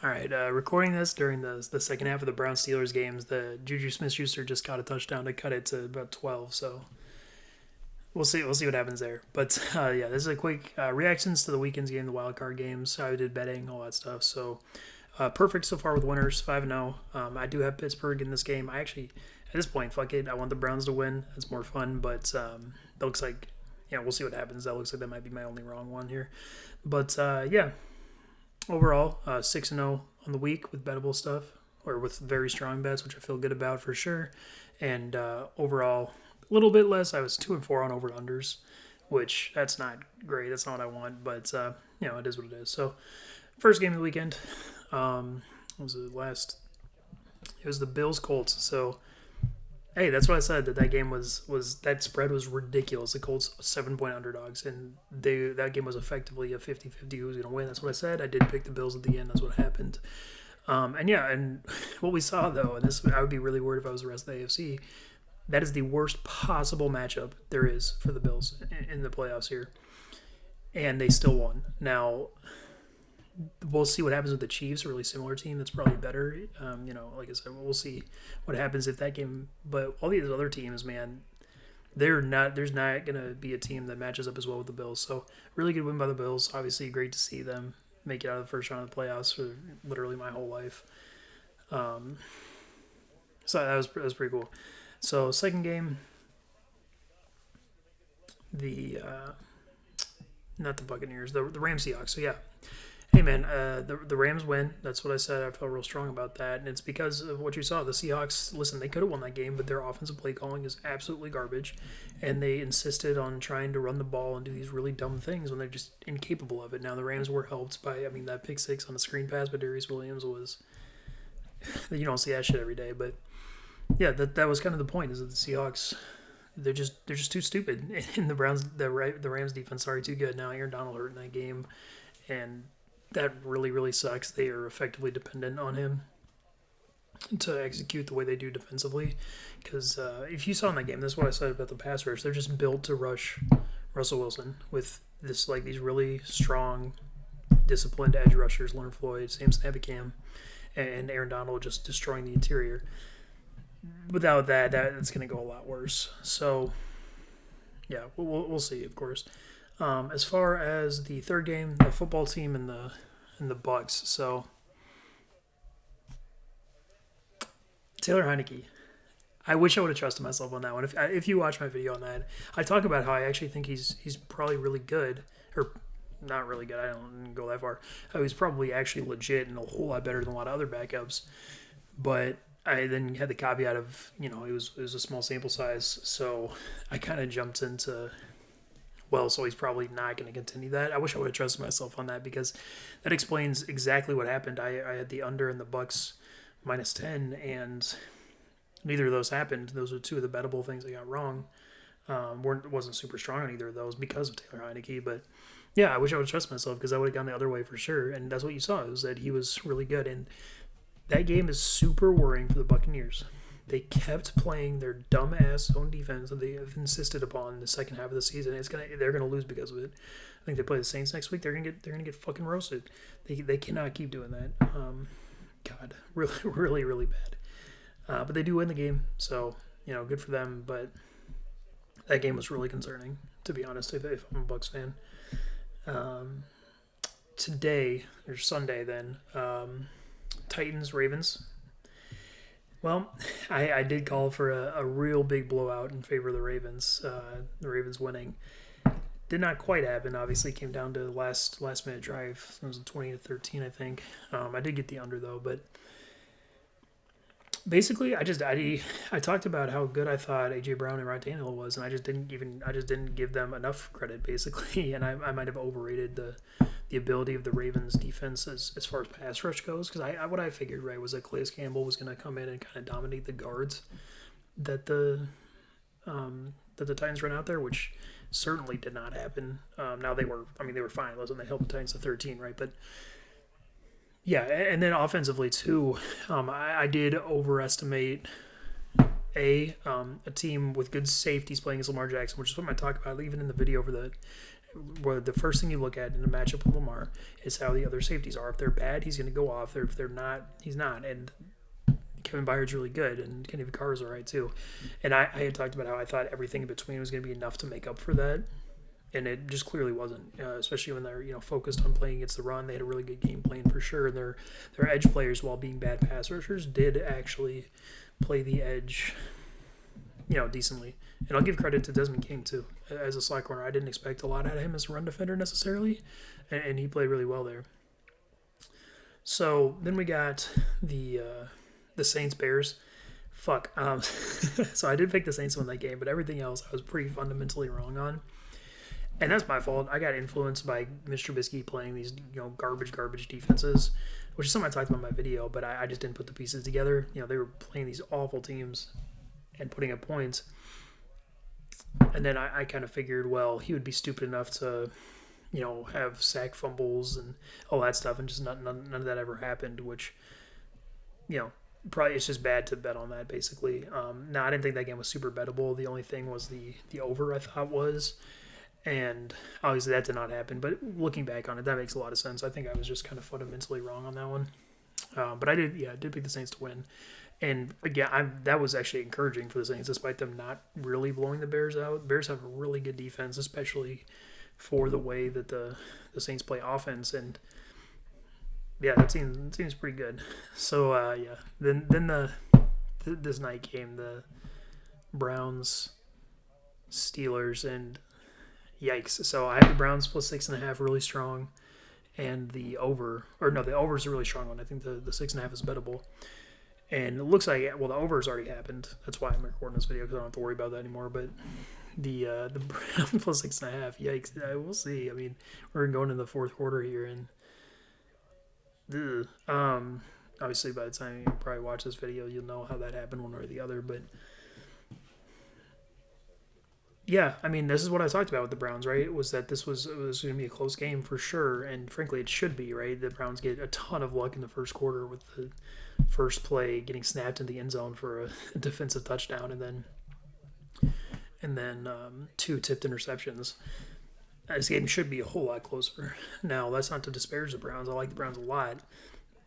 All right, recording this during the second half of the Brown Steelers games. The Juju Smith-Schuster just caught a touchdown to cut it to about 12. So we'll see. We'll see what happens there. But yeah, this is a quick reactions to the weekend's game, the wildcard games. How I did betting, all that stuff. So perfect so far with winners, 5-0. I do have Pittsburgh in this game. I actually, at this point, fuck it. I want the Browns to win. It's more fun. But that looks like, yeah, we'll see what happens. That looks like that might be my only wrong one here. But yeah, overall, 6-0 on the week with bettable stuff, or with very strong bets, which I feel good about for sure. And overall, a little bit less. I was 2-4 on over unders, which that's not great. That's not what I want, but it is what it is. So, first game of the weekend was the last. It was the Bills Colts. So, hey, that's what I said. That game was that spread was ridiculous. The Colts 7-point underdogs, and that game was effectively a 50-50 who was going to win. That's what I said. I did pick the Bills at the end. That's what happened. And what we saw though, and this I would be really worried if I was the rest of the AFC. That is the worst possible matchup there is for the Bills in the playoffs here, and they still won. Now we'll see what happens with the Chiefs, a really similar team that's probably better. Like I said, we'll see what happens if that game. But all these other teams, man, they're not. There's not gonna be a team that matches up as well with the Bills. So really good win by the Bills. Obviously, great to see them make it out of the first round of the playoffs for literally my whole life. So that was pretty cool. So second game, the not the Buccaneers, the Rams Seahawks. So yeah, hey man, the Rams win. That's what I said. I felt real strong about that, and it's because of what you saw. The Seahawks, listen, they could have won that game, but their offensive play calling is absolutely garbage, and they insisted on trying to run the ball and do these really dumb things when they're just incapable of it. Now the Rams were helped by, that pick six on the screen pass by Darius Williams was, you don't see that shit every day, but yeah, that was kind of the point. Is that the Seahawks, they're just too stupid, and the Rams defense, too good. Now Aaron Donald hurt in that game, and that really sucks. They are effectively dependent on him to execute the way they do defensively. Because if you saw in that game, this is what I said about the pass rush. They're just built to rush Russell Wilson with these really strong, disciplined edge rushers. Leonard Floyd, Samson Ebicam, and Aaron Donald just destroying the interior. Without that, it's going to go a lot worse. So, yeah, we'll see, of course. As far as the third game, the football team and the Bucks. So, Taylor Heineke. I wish I would have trusted myself on that one. If you watch my video on that, I talk about how I actually think he's probably really good, or not really good. I don't go that far. He's probably actually legit and a whole lot better than a lot of other backups. But I then had the caveat of, it was a small sample size, so I kind of jumped into, so he's probably not going to continue that. I wish I would have trusted myself on that, because that explains exactly what happened. I had the under in the Bucks -10, and neither of those happened. Those were two of the bettable things I got wrong. Wasn't super strong on either of those because of Taylor Heineke, but yeah, I wish I would have trusted myself, because I would have gone the other way for sure, and that's what you saw, is that he was really good. And that game is super worrying for the Buccaneers. They kept playing their dumb-ass zone defense that they have insisted upon in the second half of the season. They're gonna lose because of it. I think they play the Saints next week. They're gonna get fucking roasted. They cannot keep doing that. God, really bad. But they do win the game, so good for them. But that game was really concerning, to be honest. If I'm a Bucs fan. Today or Sunday then. Titans, Ravens. Well, I did call for a real big blowout in favor of the Ravens. The Ravens winning. Did not quite happen. Obviously, came down to the last minute drive. It was 20-13, I think. I did get the under though, but basically, I talked about how good I thought AJ Brown and Ryan Tannehill was, and I just didn't give them enough credit, basically, and I might have overrated the ability of the Ravens defense as far as pass rush goes, because what I figured was that Calais Campbell was going to come in and kind of dominate the guards that the Titans run out there, which certainly did not happen. Now they were fine. Listen, they held the Titans to 13, right? But yeah, and then offensively too, I did overestimate a team with good safeties playing against Lamar Jackson, which is what I talk about even in the video for the well, the first thing you look at in a matchup with Lamar is how the other safeties are. If they're bad, he's going to go off. If they're not, he's not. And Kevin Byard's really good, and Kenny Vaccara's all right too. And I had talked about how I thought everything in between was going to be enough to make up for that, and it just clearly wasn't. Especially when they're focused on playing against the run, they had a really good game plan for sure. And their edge players, while being bad pass rushers, did actually play the edge, decently. And I'll give credit to Desmond King too as a slot corner. I didn't expect a lot out of him as a run defender necessarily, and he played really well there. So then we got the Saints Bears. Fuck. So I did pick the Saints to win that game, but everything else I was pretty fundamentally wrong on. And that's my fault. I got influenced by Mitch Trubisky playing these garbage defenses, which is something I talked about in my video, but I just didn't put the pieces together. They were playing these awful teams and putting up points. And then I kind of figured, well, he would be stupid enough to, have sack fumbles and all that stuff, and just none of that ever happened, which, probably it's just bad to bet on that, basically. No, I didn't think that game was super bettable. The only thing was the over, I thought was. And obviously that did not happen. But looking back on it, that makes a lot of sense. I think I was just kind of fundamentally wrong on that one. But I did pick the Saints to win. And again, that was actually encouraging for the Saints, despite them not really blowing the Bears out. Bears have a really good defense, especially for the way that the Saints play offense. And yeah, that seems pretty good. So then this night came the Browns Steelers, and yikes. So I have the Browns plus 6.5 really strong, and the over is a really strong one. I think the 6.5 is bettable. And it looks like, well, the over has already happened. That's why I'm recording this video, because I don't have to worry about that anymore. But the Browns plus 6.5, yikes. We'll see. I mean, we're going into the fourth quarter here, and obviously by the time you probably watch this video, you'll know how that happened one way or the other. But yeah, I mean, this is what I talked about with the Browns, right? It was that it was going to be a close game for sure, and frankly, it should be, right? The Browns get a ton of luck in the first quarter with the first play getting snapped into the end zone for a defensive touchdown, and then 2 tipped interceptions. This game should be a whole lot closer. Now, that's not to disparage the Browns. I like the Browns a lot.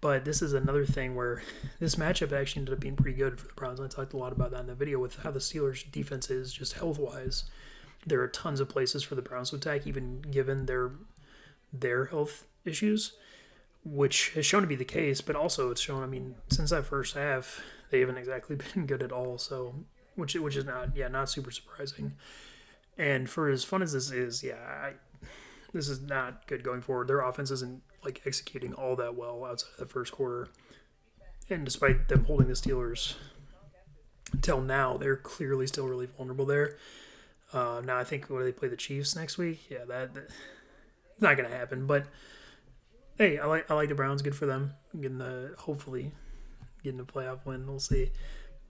But this is another thing where this matchup actually ended up being pretty good for the Browns. I talked a lot about that in the video with how the Steelers' defense is just health-wise. There are tons of places for the Browns to attack, even given their health issues, which has shown to be the case. But also it's shown, I mean, since that first half, they haven't exactly been good at all. So, which is not super surprising. And for as fun as this is, this is not good going forward. Their offense isn't executing all that well outside of the first quarter. And despite them holding the Steelers until now, they're clearly still really vulnerable there. Now I think when they play the Chiefs next week, that's not going to happen. But hey, I like the Browns. Good for them. Hopefully getting a playoff win. We'll see.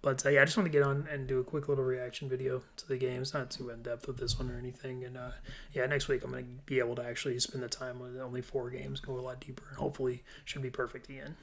But I just want to get on and do a quick little reaction video to the game. It's not too in-depth with this one or anything. And next week I'm going to be able to actually spend the time with only 4 games, go a lot deeper, and hopefully should be perfect again.